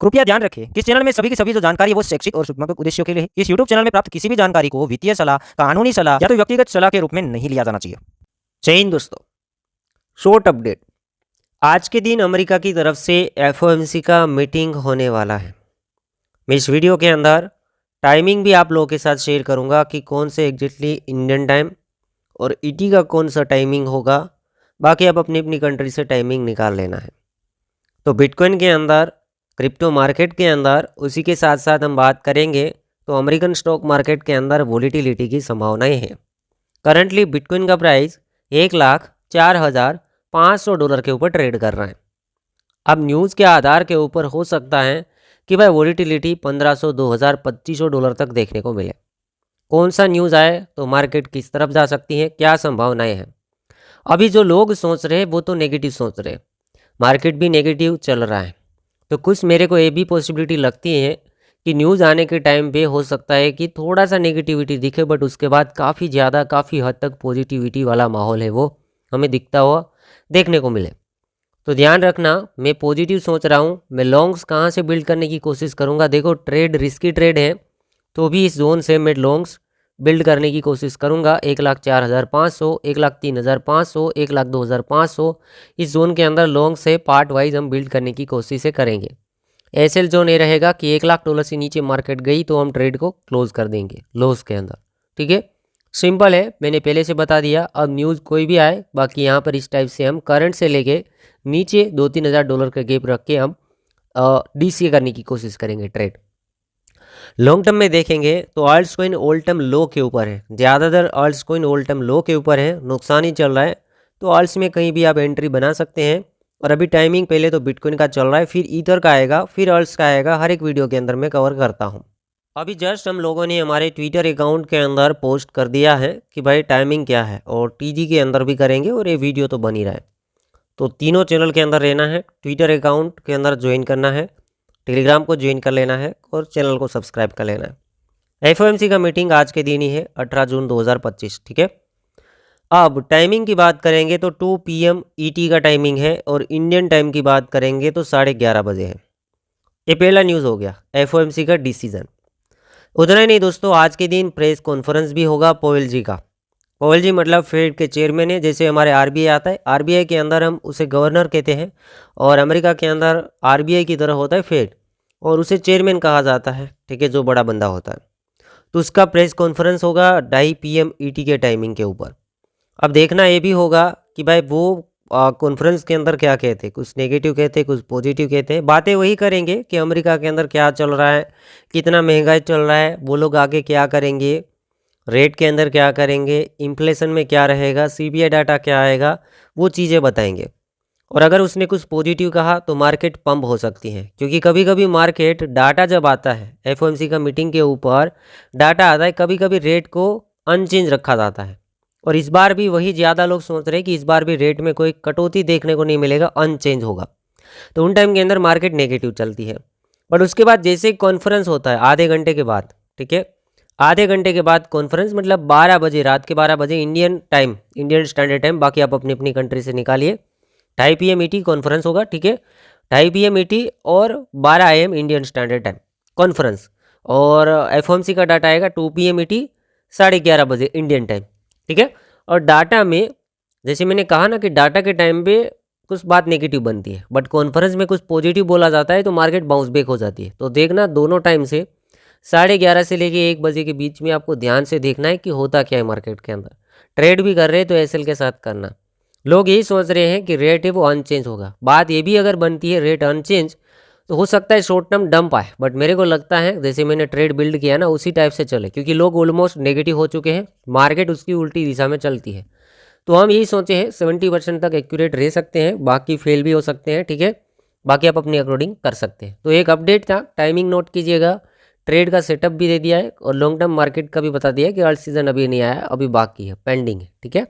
कृपया ध्यान रखें कि इस चैनल में सभी की सभी जो जानकारी है वो शैक्षिक और सूचनात्मक उद्देश्यों के लिए है। इस यूट्यूब चैनल में प्राप्त किसी भी जानकारी को वित्तीय सलाह, कानूनी सलाह या तो व्यक्तिगत सलाह के रूप में नहीं लिया जाना चाहिए। जय हिंद दोस्तों, शॉर्ट अपडेट। आज के दिन अमेरिका की तरफ से एफओएमसी का मीटिंग होने वाला है। मैं इस वीडियो के अंदर टाइमिंग भी आप लोगों के साथ शेयर करूंगा कि कौन से एग्जैक्टली इंडियन टाइम और ईटी का कौन सा टाइमिंग होगा। बाकी आप अपनी अपनी कंट्री से टाइमिंग निकाल लेना है। तो बिटकॉइन के अंदर, क्रिप्टो मार्केट के अंदर, उसी के साथ साथ हम बात करेंगे तो अमेरिकन स्टॉक मार्केट के अंदर वोलेटिलिटी की संभावनाएं हैं। करंटली बिटकॉइन का प्राइस $1,04,500 के ऊपर ट्रेड कर रहा है। अब न्यूज़ के आधार के ऊपर हो सकता है कि भाई वोलेटिलिटी 1500, 2000, $2500 तक देखने को मिले। कौन सा न्यूज़ आए तो मार्केट किस तरफ जा सकती है, क्या संभावनाएं हैं। अभी जो लोग सोच रहे हैं वो तो नेगेटिव सोच रहे हैं, मार्केट भी नेगेटिव चल रहा है। तो कुछ मेरे को ये भी पॉसिबिलिटी लगती है कि न्यूज़ आने के टाइम पे हो सकता है कि थोड़ा सा नेगेटिविटी दिखे, बट उसके बाद काफ़ी हद तक पॉजिटिविटी वाला माहौल है वो हमें दिखता हुआ देखने को मिले। तो ध्यान रखना, मैं पॉजिटिव सोच रहा हूँ। मैं लॉन्ग्स कहाँ से बिल्ड करने की कोशिश करूँगा। देखो, ट्रेड रिस्की ट्रेड है, तो भी इस जोन से मैं लॉन्ग्स बिल्ड करने की कोशिश करूँगा। 1,04,500, 1,03,500, 1,02,500, इस जोन के अंदर लॉन्ग से पार्ट वाइज हम बिल्ड करने की कोशिश करेंगे। एसएल जोन ये रहेगा कि $1,00,000 से नीचे मार्केट गई तो हम ट्रेड को क्लोज कर देंगे लॉस के अंदर। ठीक है, सिंपल है, मैंने पहले से बता दिया। अब न्यूज़ कोई भी आए, बाकी यहाँ पर इस टाइप से हम करंट से लेके नीचे $2-3 हज़ार का गैप रख के हम डीसीए करने की कोशिश करेंगे ट्रेड। लॉन्ग टर्म में देखेंगे तो ऑल्ट्स कॉइन ऑल टाइम लो के ऊपर है, ज़्यादातर ऑल्ट्स कॉइन ऑल टाइम लो के ऊपर है, नुकसान ही चल रहा है। तो ऑल्ट्स में कहीं भी आप एंट्री बना सकते हैं। और अभी टाइमिंग पहले तो बिटकॉइन का चल रहा है, फिर ईथर का आएगा, फिर ऑल्ट्स का आएगा। हर एक वीडियो के अंदर मैं कवर करता हूँ। अभी जस्ट हम लोगों ने हमारे ट्विटर अकाउंट के अंदर पोस्ट कर दिया है कि भाई टाइमिंग क्या है, और टीजी के अंदर भी करेंगे और ये वीडियो तो बन ही रहा है। तो तीनों चैनल के अंदर रहना है, ट्विटर अकाउंट के अंदर ज्वाइन करना है, टेलीग्राम को ज्वाइन कर लेना है और चैनल को सब्सक्राइब कर लेना है। एफओएमसी का मीटिंग आज के दिन ही है, 18 जून 2025। ठीक है, अब टाइमिंग की बात करेंगे तो 2 PM ईटी का टाइमिंग है, और इंडियन टाइम की बात करेंगे तो 11:30 बजे है। ये पहला न्यूज़ हो गया एफओएमसी का डिसीजन। उतना ही नहीं दोस्तों, आज के दिन प्रेस कॉन्फ्रेंस भी होगा पोवेल जी का। पोवेल जी मतलब फेड के चेयरमैन है। जैसे हमारे आरबीआई आता है, आरबीआई के अंदर हम उसे गवर्नर कहते हैं, और अमेरिका के अंदर आरबीआई की तरह होता है फेड, और उसे चेयरमैन कहा जाता है। ठीक है, जो बड़ा बंदा होता है। तो उसका प्रेस कॉन्फ्रेंस होगा 2:30 PM ईटी के टाइमिंग के ऊपर। अब देखना ये भी होगा कि भाई वो कॉन्फ्रेंस के अंदर क्या कहते हैं, कुछ नेगेटिव कहते हैं, कुछ पॉजिटिव कहते हैं। बातें वही करेंगे कि अमेरिका के अंदर क्या चल रहा है, कितना महंगाई चल रहा है, वो लोग आगे क्या करेंगे, रेट के अंदर क्या करेंगे, इन्फ्लेशन में क्या रहेगा, सीपीआई डाटा क्या आएगा, वो चीज़ें बताएंगे। और अगर उसने कुछ पॉजिटिव कहा तो मार्केट पंप हो सकती है, क्योंकि कभी कभी मार्केट डाटा जब आता है, एफओएमसी का मीटिंग के ऊपर डाटा आता है, कभी कभी रेट को अनचेंज रखा जाता है। और इस बार भी वही ज़्यादा लोग सोच रहे हैं कि इस बार भी रेट में कोई कटौती देखने को नहीं मिलेगा, अनचेंज होगा। तो उन टाइम के अंदर मार्केट नेगेटिव चलती है। बट उसके बाद जैसे कॉन्फ्रेंस होता है आधे घंटे के बाद, ठीक है, आधे घंटे के बाद कॉन्फ्रेंस मतलब 12 बजे, रात के 12 बजे Indian time, Indian standard time, बाकी आप अपनी अपनी कंट्री से निकालिए। 2:30 PM ईटी कॉन्फ्रेंस होगा। ठीक है, 2:30 PM ईटी और 12 AM Indian standard time conference. और एफओएमसी का डाटा आएगा 2 PM ईटी, 11:30 बजे इंडियन टाइम। ठीक है, और डाटा में जैसे मैंने कहा ना कि डाटा के टाइम पे कुछ बात नेगेटिव बनती है, बट कॉन्फ्रेंस में कुछ पॉजिटिव बोला जाता है तो मार्केट बाउंस बैक हो जाती है। तो देखना दोनों टाइम से 11:30 से लेके 1 बजे के बीच में आपको ध्यान से देखना है कि होता क्या है मार्केट के अंदर। ट्रेड भी कर रहे हैं तो एसएल के साथ करना। लोग यही सोच रहे हैं कि रेट है वो अनचेंज होगा। बात ये भी अगर बनती है रेट अनचेंज, तो हो सकता है शॉर्ट टर्म डंप आए, बट मेरे को लगता है जैसे मैंने ट्रेड बिल्ड किया ना उसी टाइप से चले, क्योंकि लोग ऑलमोस्ट नेगेटिव हो चुके हैं, मार्केट उसकी उल्टी दिशा में चलती है। तो हम यही सोचे हैं 70% तक एक्यूरेट रह सकते हैं, बाकी फेल भी हो सकते हैं। ठीक है, बाकी आप अपनी अकॉर्डिंग कर सकते हैं। तो एक अपडेट था, टाइमिंग नोट कीजिएगा। ट्रेड का सेटअप भी दे दिया है और लॉन्ग टर्म मार्केट का भी बता दिया है कि ऑल सीजन अभी नहीं आया, अभी बाकी है, पेंडिंग है। ठीक है।